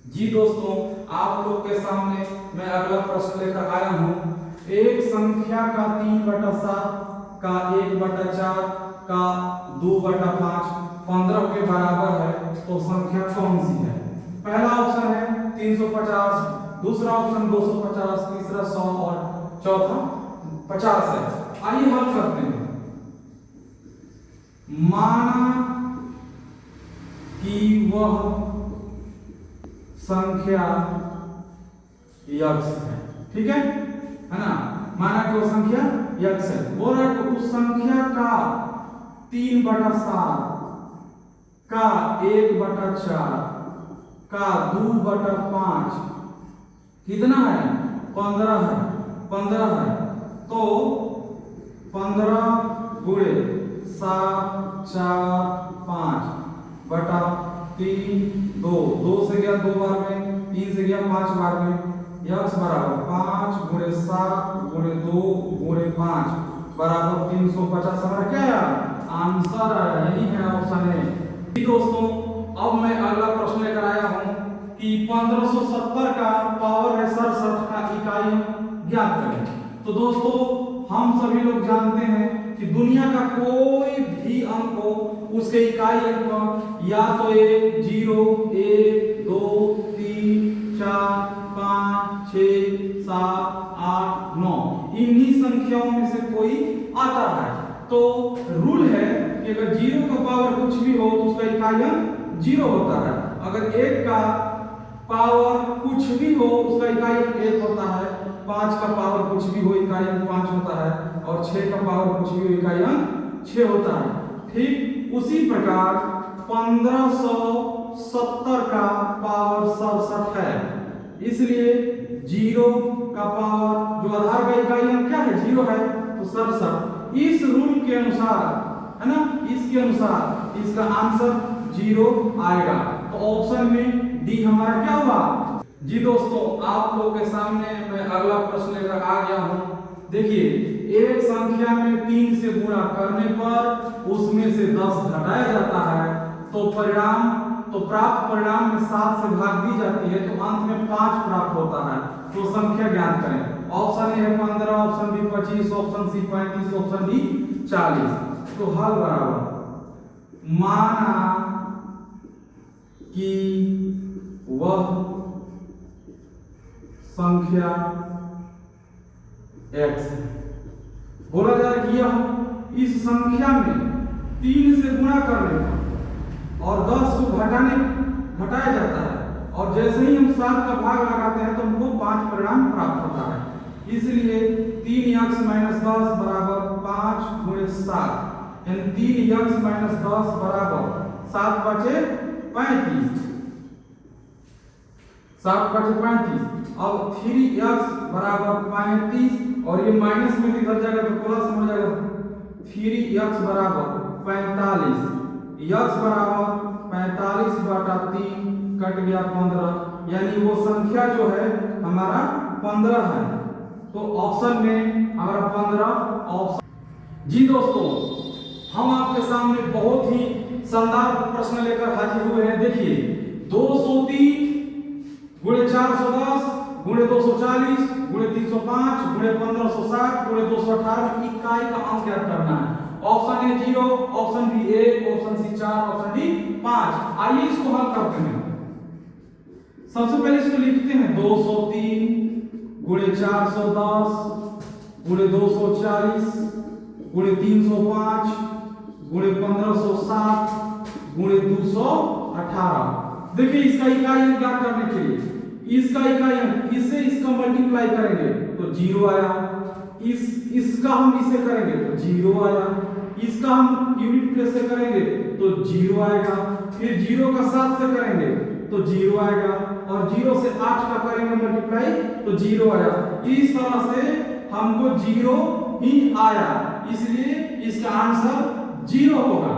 जी दोस्तों, आप लोग के सामने मैं अगला प्रश्न लेकर आया हूँ। एक संख्या का 3/7 का 1/4 का 2/5 15 के बराबर है तो संख्या कौन सी है? पहला ऑप्शन है 350, दूसरा ऑप्शन 250, तीसरा 100 और चौथा 50 है। आइए हल करते हैं। माना कि वह संख्या यक्स है, ठीक है ना। माना कि वो संख्या यक्स है। बोल रहा है कि उस संख्या का 3/7 का 1/4 का 2/5 कितना है? 15 है। 15 है तो 15 गुणे 7 4 5 बटा 3 2 से गया 2 बार में, 3 से गया 5 बार में, यक्स बराबर 5 गुणे 7 गुणे 2 गुणे 5 बराबर 350। हमारा क्या है आंसर? यही है, ऑप्शन है। दोस्तों, अब मैं अगला प्रश्न लेकर आया हूं कि 1570 का पावर है 67 का इकाई ज्ञात करें। तो दोस्तों, हम सभी लोग जानते हैं कि दुनिया का कोई भी अंक हो उसके इकाई अंक या तो 1 0 1 2 3 4 5 6 7 8 9 इन्हीं संख्याओं में से कोई आता है। तो रूल है कि अगर 0 का पावर कुछ भी हो तो उसका इकाई अंक 0 होता है। अगर 1 का पावर कुछ भी हो उसका इकाई अंक 1 होता है। 5 का पावर कुछ भी हो इकाई अंक 5 होता है और 6 का पावर कुछ भी हो इकाई अंक 6 होता है। ठीक उसी प्रकार 1570 का पावर 67 है, इसलिए 0 का पावर जो आधार का इकाई अंक क्या है 0 है तो 67। इस रूल के अनुसार है ना, इसके अनुसार इसका आंसर 0 आएगा। तो ऑप्शन में डी हमारा क्या हुआ? जी दोस्तों, आप लोगों के सामने मैं अगला प्रश्न लेकर आ गया हूं। देखिए, एक संख्या में 3 से गुणा करने पर उसमें से 10 घटाया जाता है तो प्राप्त परिणाम में 7 से भाग दी जाती है तो अंत में 5 प्राप्त होता है। तो संख्या ज्ञात करें। ऑप्शन ए है 15, option B 25, option C 35, option D 40। तो हल बराबर माना कि वह संख्या x है। बोला जा रहा है कि यह इस संख्या में 3 से गुणा करने पर और 10 को घटाया जाता है और जैसे ही हम 7 का भाग लगाते हैं तो हमको 5 परिणाम प्राप्त होता है। इसलिए 3x - 10 बराबर 5 गुणे 7 यानी 3x - 10 बराबर 7 बचे 35। 7 बचे 35। अब 3x बराबर 35 और ये माइनस में इधर जाएगा तो प्लस हो जाएगा। 3x बराबर 45, x बराबर 45/3 कट गया 15 यानी वो संख्या जो है हमारा 15 है। तो ऑप्शन में हमारा 15 ऑप्शन। जी दोस्तों, हम आपके सामने बहुत ही शानदार प्रश्न लेकर हाजिर हुए हैं। देखिए, 203 गुणे 410 गुणे 240 गुणे 305 गुणे 1560 गुणे 218 इकाई का अंक ज्ञात करना है। Option A 0, option B 1, option C 4, option D 5। आइए इसको हल करते हैं। सबसे पहले इसको लिखते हैं 203 गुणे 410 गुणे 240 गुणे 305 गुणे 1560 गुणे 218। देखिए, इसका इकाई अंक ज्ञात करने के लिए इसका इकाई अंक इससे इसका मल्टीप्लाई करेंगे तो 0 आया। इसका हम इसे करेंगे तो 0 आया। इसका हम यूनिट प्लेस से करेंगे तो 0 आएगा। फिर 0 का 7 से करेंगे तो 0 आएगा और 0 से 8 का करेंगे मल्टीप्लाई तो 0 आया। इस तरह से हमको 0 ही आया, इसलिए इसका आंसर 0 होगा।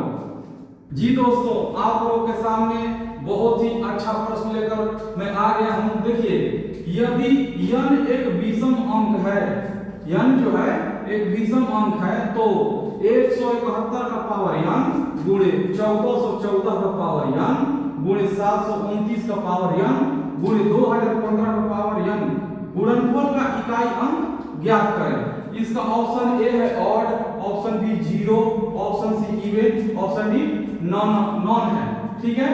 जी दोस्तों, आप लोगों के सामने बहुत ही अच्छा प्रश्न लेकर मैं आ गया हूं। देखिए, यदि n एक विषम अंक है, n जो है एक विषम अंक है तो 171 का पावर n गुणे 1414 का पावर n गुणे 729 का पावर n गुणे 2015 का पावर n गुणनफल का इकाई अंक ज्ञात करें। इसका ऑप्शन ए है odd, option B zero, option C even, option D none है। ठीक है,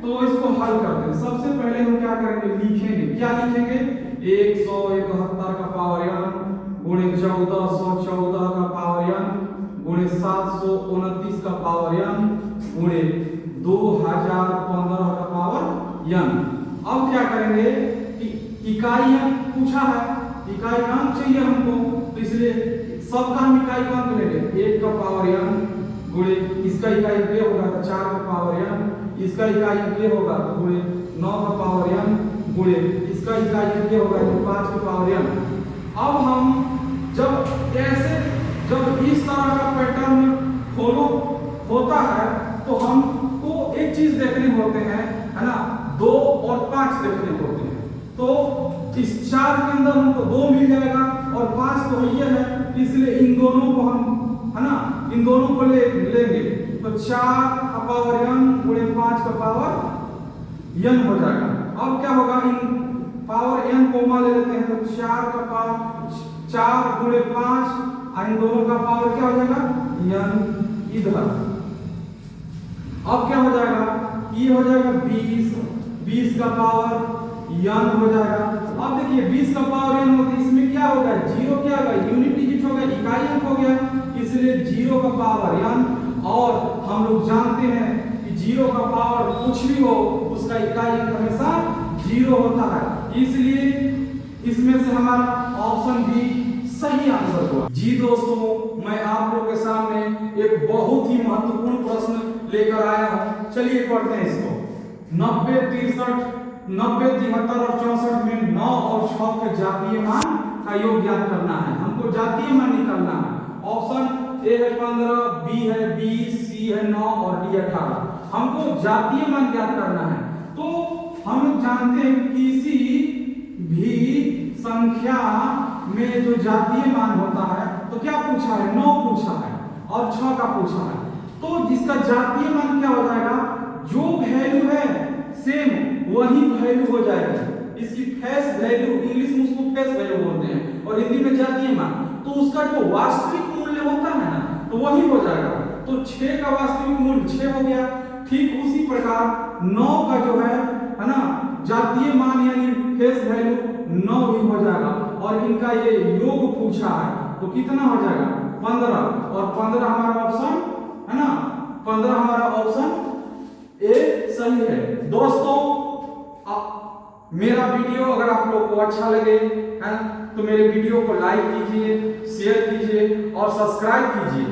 तो इसको हल करते हैं। सबसे पहले हम क्या करेंगे, लिखेंगे। क्या लिखेंगे, 171 का पावर n गुणे 1414 का पावर n गुणे 729 का पावर n गुणे 2015 का पावर n। अब क्या करेंगे कि इकाई अंक पूछा है, इकाई अंक चाहिए हमको, तो इसलिए सबका हम इकाई अंक लेंगे। 1 का पावर n गुणे इसका इकाई अंक होगा तो 4 का पावर n, इसका इकाई अंक होगा तो गुणे 9 का पावर n गुणे इसका इकाई अंक होगा तो 5 का पावर n। अब हम जब इस तरह का पैटर्न फॉलो होता है तो हमको एक चीज देखने होते हैं, है ना, 2 और 5 देखने होते हैं। तो इस 4 के अंदर हमको 2 मिल जाएगा और 5 तो ये है, इसलिए इन दोनों को हम, है ना, इन दोनों को लेंगे। तो 4 का पावर n गुणे 5 का पावर n हो जाएगा। अब क्या होगा, इन पावर n कोमा ले लेते हैं, तो 4 का पावर 4 गुणे 5, इन दोनों का पावर क्या हो जाएगा n इधर। अब क्या हो जाएगा, ये हो जाएगा 20 का पावर n हो जाएगा। अब देखिए 20 का पावर n होता है, इसमें क्या होगा, जीरो क्या होगा, यूनिट डिजिट हो गया, इकाई अंक हो गया, इसलिए 0 का पावर n। और हम लोग जानते हैं कि 0 का पावर कुछ भी हो उसका इकाई अंक हमेशा 0 होता है, इसलिए इसमें से हमारा ऑप्शन बी सही आंसर हुआ। जी दोस्तों, मैं आप लोगों के सामने एक बहुत ही महत्वपूर्ण प्रश्न लेकर आया हूं। चलिए पढ़ते हैं इसको। 90, 73 और 64 में 9 और 6 के जातीय मान का योग ज्ञात करना है। हमको जातीय मान निकालना है। ऑप्शन ए है 15, बी है 20, सी है 9 और डी 18। हमको जातीय मान ज्ञात करना है। तो हम जानते हैं किसी भी संख्या में जो जातीय मान होता है, तो क्या पूछा है, 9 पूछा है और 6 का पूछा है। तो जिसका जातीय मान क्या हो जाएगा, जो वैल्यू है सेम वही वैल्यू हो जाएगा। इसकी फेस वैल्यू, इंग्लिश में उसको फेस वैल्यू बोलते हैं और हिंदी में जातीय मान, तो उसका जो वास्तविक मूल्य होता है ना, तो वही हो जाएगा। तो 6 का वास्तविक मूल्य 6 हो गया। ठीक उसी प्रकार 9 का जो है ना, जातीय मान यानी फेस वैल्यू 9 भी हो जाएगा। और इनका ये योग पूछा है, तो कितना हो जाएगा 15, और 15 हमारा ऑप्शन है ना, 15 हमारा ऑप्शन ए सही है। दोस्तों, मेरा वीडियो अगर आप लोग को अच्छा लगे है तो मेरे वीडियो को लाइक कीजिए, शेयर कीजिए और सब्सक्राइब कीजिए।